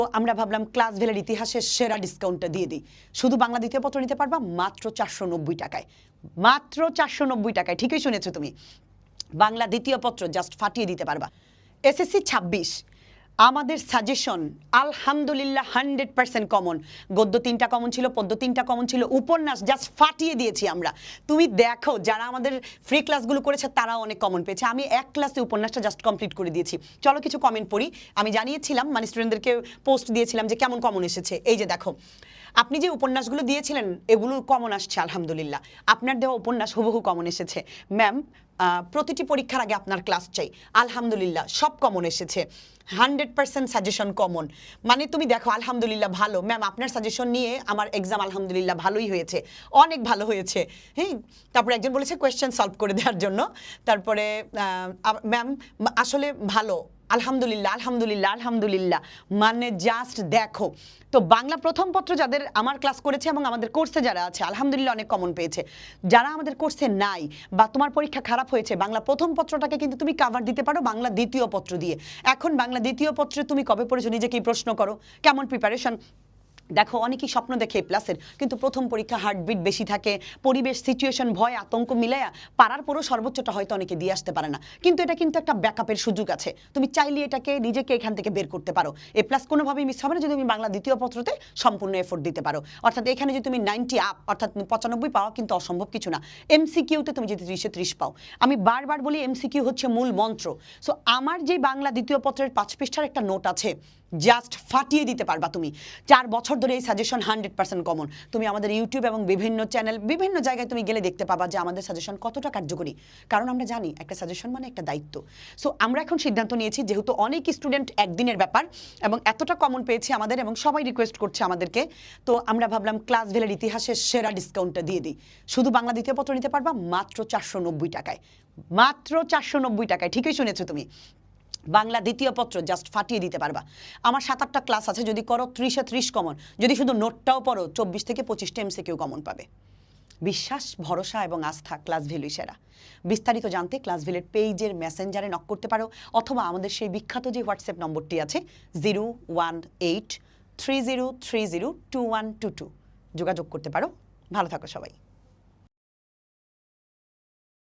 তো আমরা ভাবলাম ক্লাস ভেলের ইতিহাসের সেরা ডিসকাউন্টটা দিয়ে দিই। শুধু বাংলা দ্বিতীয় পত্র নিতে পারবা মাত্র 490 টাকায়, মাত্র 490 টাকায়। ঠিকই শুনেছো তুমি, বাংলা দ্বিতীয় পত্র জাস্ট ফাটিয়ে দিতে পারবা। এসএসসি 26 আমাদের সাজেশন আলহামদুলিল্লাহ 100% কমন। গদ্য 3টা কমন ছিল, পদ্য 3টা কমন ছিল, উপন্যাস জাস্ট ফাটিয়ে দিয়েছি আমরা। তুমি দেখো যারা আমাদের ফ্রি ক্লাসগুলো করেছে তারাও অনেক কমন পেয়েছে। আমি এক ক্লাসে উপন্যাসটা জাস্ট কমপ্লিট করে দিয়েছি। চলো কিছু কমেন্ট পড়ি। আমি জানিয়েছিলাম মানে স্টুডেন্টদেরকে পোস্ট দিয়েছিলাম যে কেমন কমন এসেছে। এই যে দেখো, আপনি যে উপন্যাসগুলো দিয়েছিলেন এগুলো কমন আসছে আলহামদুলিল্লাহ। আপনার দেওয়া উপন্যাস হুবহু কমন এসেছে। ম্যাম প্রতিটি পরীক্ষার আগে আপনার ক্লাস চাই, আলহামদুলিল্লাহ সব কমন এসেছে। 100% সাজেশন কমন। মানে তুমি দেখো আলহামদুলিল্লাহ ভালো। ম্যাম আপনার সাজেশন নিয়ে আমার এক্সাম আলহামদুলিল্লাহ ভালোই হয়েছে, অনেক ভালো হয়েছে। হ্যাঁ, তারপরে একজন বলেছে কোয়েশ্চেন সলভ করে দেওয়ার জন্য। তারপরে ম্যাম আসলে ভালো, আলহামদুলিল্লাহ আলহামদুলিল্লাহ আলহামদুলিল্লাহ। মানে জাস্ট দেখো, তো বাংলা প্রথম পত্র যাদের আমার ক্লাস করেছে এবং আমাদের কোর্সে যারা আছে আলহামদুলিল্লাহ অনেক কমন পেয়েছে। যারা আমাদের কোর্সে নাই বা তোমার পরীক্ষা খারাপ হয়েছে, বাংলা প্রথম পত্রটাকে কিন্তু তুমি কাভার দিতে পারো বাংলা দ্বিতীয় পত্র দিয়ে। এখন বাংলা দ্বিতীয় পত্রে তুমি কবে পড়েছো নিজেকেই প্রশ্ন করো, কেমন প্রিপারেশন। দেখো অনেকেই স্বপ্ন দেখে প্লাসের, কিন্তু প্রথম পরীক্ষা হার্টবিট বেশি থাকে, পরিবেশ সিচুয়েশন ভয় আতঙ্ক মিলায়া পারার পরও সর্বোচ্চটা হয়তো অনেকে দিয়ে আসতে পারে না। কিন্তু এটা কিন্তু একটা ব্যাকআপের সুযোগ আছে, তুমি চাইলে এটাকে নিজেকে এখান থেকে বের করতে পারো। এ প্লাস কোনোভাবেই মিস হবে না যদি তুমি বাংলা দ্বিতীয় পত্রতে সম্পূর্ণ এফোর্ট দিতে পারো। অর্থাৎ এখানে যদি তুমি 90 আপ অর্থাৎ 95 পাও কিন্তু অসম্ভব কিছু না। এমসিকিউতে তুমি যদি 30-30 পাও, আমি বারবার বলি এমসিকিউ হচ্ছে মূল মন্ত্র। সো আমার যে বাংলা দ্বিতীয় পত্রের 5 পৃষ্ঠার একটা নোট আছে, জাস্ট ফাটিয়ে দিতে পারবা তুমি। 4 বছর ধরে এই সাজেশন 100% কমন। তুমি আমাদের ইউটিউব এবং বিভিন্ন চ্যানেল বিভিন্ন জায়গায় তুমি গেলে দেখতে পাবা যে আমাদের সাজেশন কতটা কার্যকরী। কারণ আমরা জানি একটা সাজেশন মানে একটা দায়িত্ব। সো আমরা এখন সিদ্ধান্ত নিয়েছি যেহেতু অনেক স্টুডেন্ট একদিনের ব্যাপার এবং এতটা কমন পেয়েছে আমাদের এবং সবাই রিকোয়েস্ট করছে আমাদেরকে, তো আমরা ভাবলাম ক্লাস ভেলের ইতিহাসের সেরা ডিসকাউন্টটা দিয়ে দিই। শুধু বাংলা দ্বিতীয় পত্র নিতে পারবা মাত্র 490 টাকায়, মাত্র 490 টাকায়। ঠিকই শুনেছো তুমি, বাংলা দ্বিতীয় পত্র জাস্ট ফাটিয়ে দিতে পারবা। আমার 7-8টা ক্লাস আছে, যদি করো 30-এ 30 কমন, যদি শুধু নোটটাও পড়ো 24 থেকে 25টা এমসিকিউ কমন পাবে। বিশ্বাস ভরসা এবং আস্থা ক্লাস ভ্যালুই সেরা। বিস্তারিত জানতে ক্লাস ভ্যালুর পেজের মেসেঞ্জারে নক করতে পারো, অথবা আমাদের সেই বিখ্যাত যে হোয়াটসঅ্যাপ নম্বরটি আছে 01830302122 যোগাযোগ করতে পারো। ভালো থাকো সবাই।